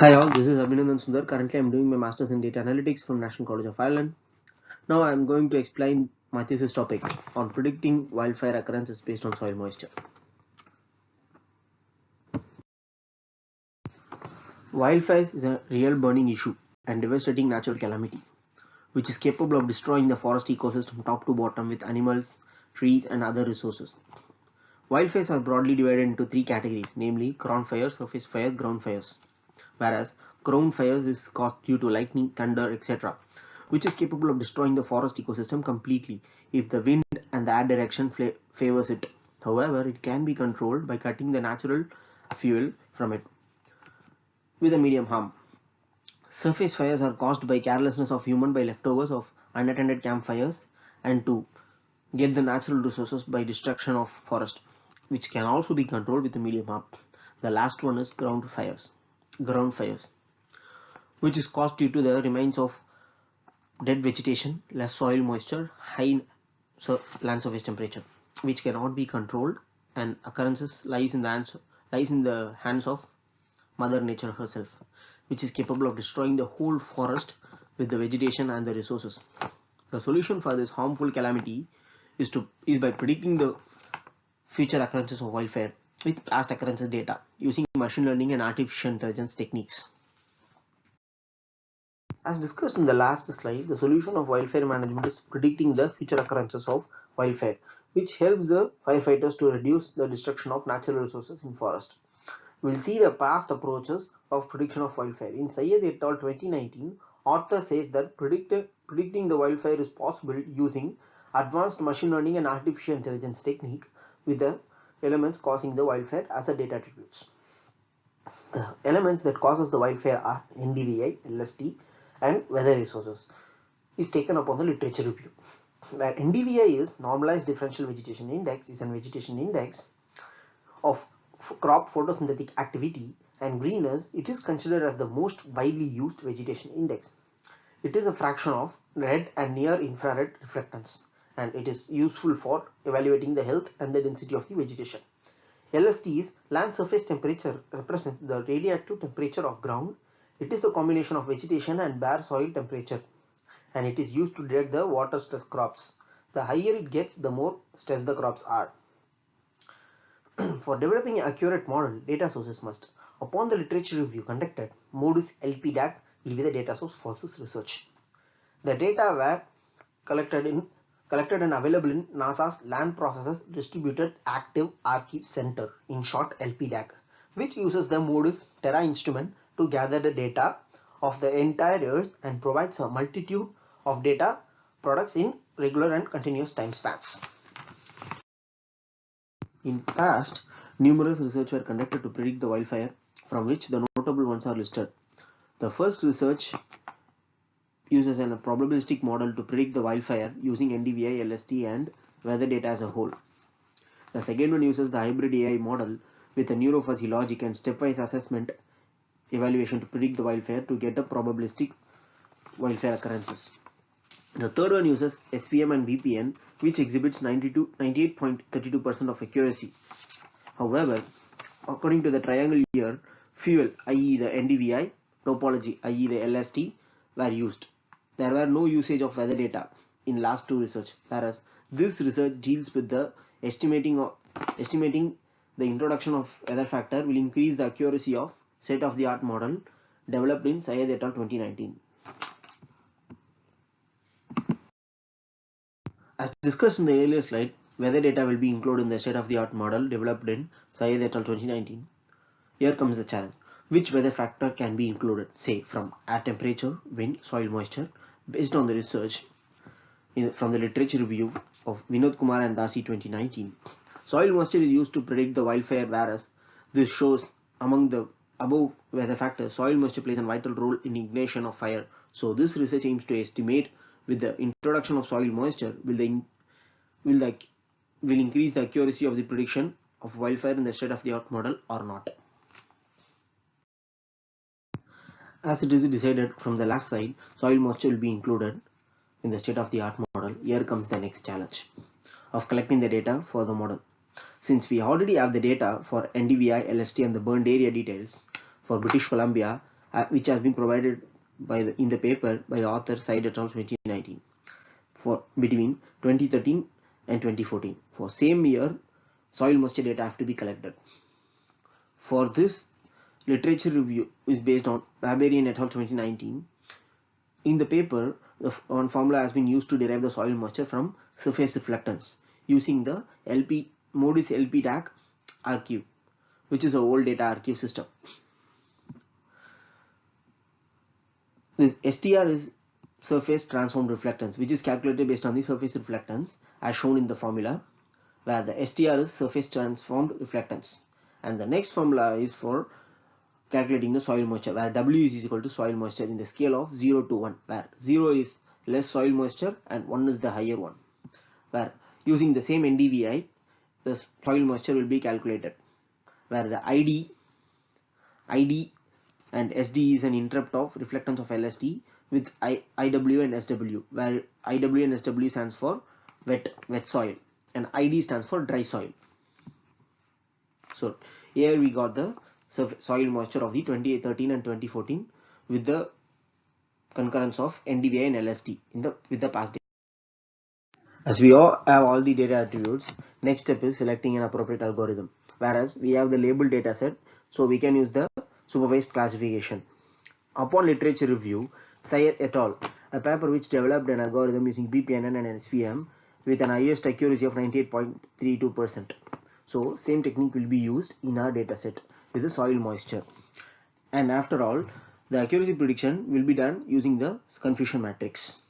Hi all, this is Abinandhan Sundar. Currently I am doing my Masters in Data Analytics from National College of Ireland. Now I am going to explain my thesis topic on predicting wildfire occurrences based on soil moisture. Wildfires is a real burning issue and devastating natural calamity, which is capable of destroying the forest ecosystem top to bottom with animals, trees and other resources. Wildfires are broadly divided into three categories, namely ground fires, surface fire, ground fires. Whereas ground fires is caused due to lightning, thunder, etc., which is capable of destroying the forest ecosystem completely if the wind and the air direction favors it. However, it can be controlled by cutting the natural fuel from it with a medium harm. Surface fires are caused by carelessness of human by leftovers of unattended campfires and to get the natural resources by destruction of forest, which can also be controlled with a medium harm. The last one is ground fires, which is caused due to the remains of dead vegetation, less soil moisture, high land surface temperature, which cannot be controlled, and occurrences lies in the hands of Mother Nature herself, which is capable of destroying the whole forest with the vegetation and the resources. The solution for this harmful calamity is by predicting the future occurrences of wildfire with past occurrences data using machine learning and artificial intelligence techniques. As discussed in the last slide, the solution of wildfire management is predicting the future occurrences of wildfire, which helps the firefighters to reduce the destruction of natural resources in forest. We'll see the past approaches of prediction of wildfire. In Syed et al. 2019, author says that predicting the wildfire is possible using advanced machine learning and artificial intelligence technique with the elements causing the wildfire as a data attributes. The elements that causes the wildfire are NDVI, LST, and weather resources is taken up on the literature review. Where NDVI is normalized differential vegetation index, is an vegetation index of crop photosynthetic activity, and greeners, it is considered as the most widely used vegetation index. It is a fraction of red and near infrared reflectance, and it is useful for evaluating the health and the density of the vegetation. LST is land surface temperature, represents the radioactive temperature of ground. It is a combination of vegetation and bare soil temperature, and it is used to detect the water stress crops. The higher it gets, the more stressed the crops are. For developing an accurate model, data sources must. Upon the literature review conducted, MODIS LPDAC will be the data source for this research. The data were collected and available in NASA's Land Processes Distributed Active Archive Center, in short LPDAC, which uses the MODIS Terra instrument to gather the data of the entire Earth and provides a multitude of data products in regular and continuous time spans. In past, numerous research were conducted to predict the wildfire, from which the notable ones are listed. The first research uses a probabilistic model to predict the wildfire using NDVI, LST and weather data as a whole. The second one uses the hybrid AI model with a neurofuzzy logic and stepwise assessment evaluation to predict the wildfire to get a probabilistic wildfire occurrences. The third one uses SVM and VPN, which exhibits 98.32% of accuracy. However, according to the triangle here, fuel, i.e. the NDVI, topology, i.e. the LST, were used. There were no usage of weather data in last two research, whereas this research deals with the estimating the introduction of weather factor will increase the accuracy of state-of-the-art model developed in Syed et al. 2019. As discussed in the earlier slide, weather data will be included in the state-of-the-art model developed in Syed et al. 2019. Here comes the challenge. Which weather factor can be included, say from air temperature, wind, soil moisture, based on the research from the literature review of Vinod Kumar and Dasi 2019. Soil moisture is used to predict the wildfire, whereas this shows among the above weather factors, soil moisture plays a vital role in ignition of fire. So this research aims to estimate with the introduction of soil moisture will increase the accuracy of the prediction of wildfire in the state-of-the-art model or not. As it is decided from the last slide, soil moisture will be included in the state-of-the-art model. Here comes the next challenge of collecting the data for the model. Since we already have the data for NDVI, LST and the burned area details for British Columbia which has been provided in the paper by author Said et al. 2019 for between 2013 and 2014. For same year, soil moisture data have to be collected. For this, literature review is based on Barbarian et al. 2019. In the paper, one formula has been used to derive the soil moisture from surface reflectance using the Modis LP-TAC archive, which is an old data archive system. This STR is surface transformed reflectance, which is calculated based on the surface reflectance as shown in the formula, where the STR is surface transformed reflectance. And the next formula is for calculating the soil moisture, where W is equal to soil moisture in the scale of 0 to 1, where 0 is less soil moisture and 1 is the higher one, where using the same NDVI, the soil moisture will be calculated, where the ID and SD is an interrupt of reflectance of LSD with IW and SW, where IW and SW stands for wet soil and ID stands for dry soil. So here we got the soil moisture of the 2013 and 2014 with the concurrence of NDVI and LSD with the past data. As we all have all the data attributes, next step is selecting an appropriate algorithm. Whereas we have the labeled data set, so we can use the supervised classification. Upon literature review, Sayed et al., a paper which developed an algorithm using BPNN and SVM with an highest accuracy of 98.32%. So same technique will be used in our dataset with the soil moisture. And after all, the accuracy prediction will be done using the confusion matrix.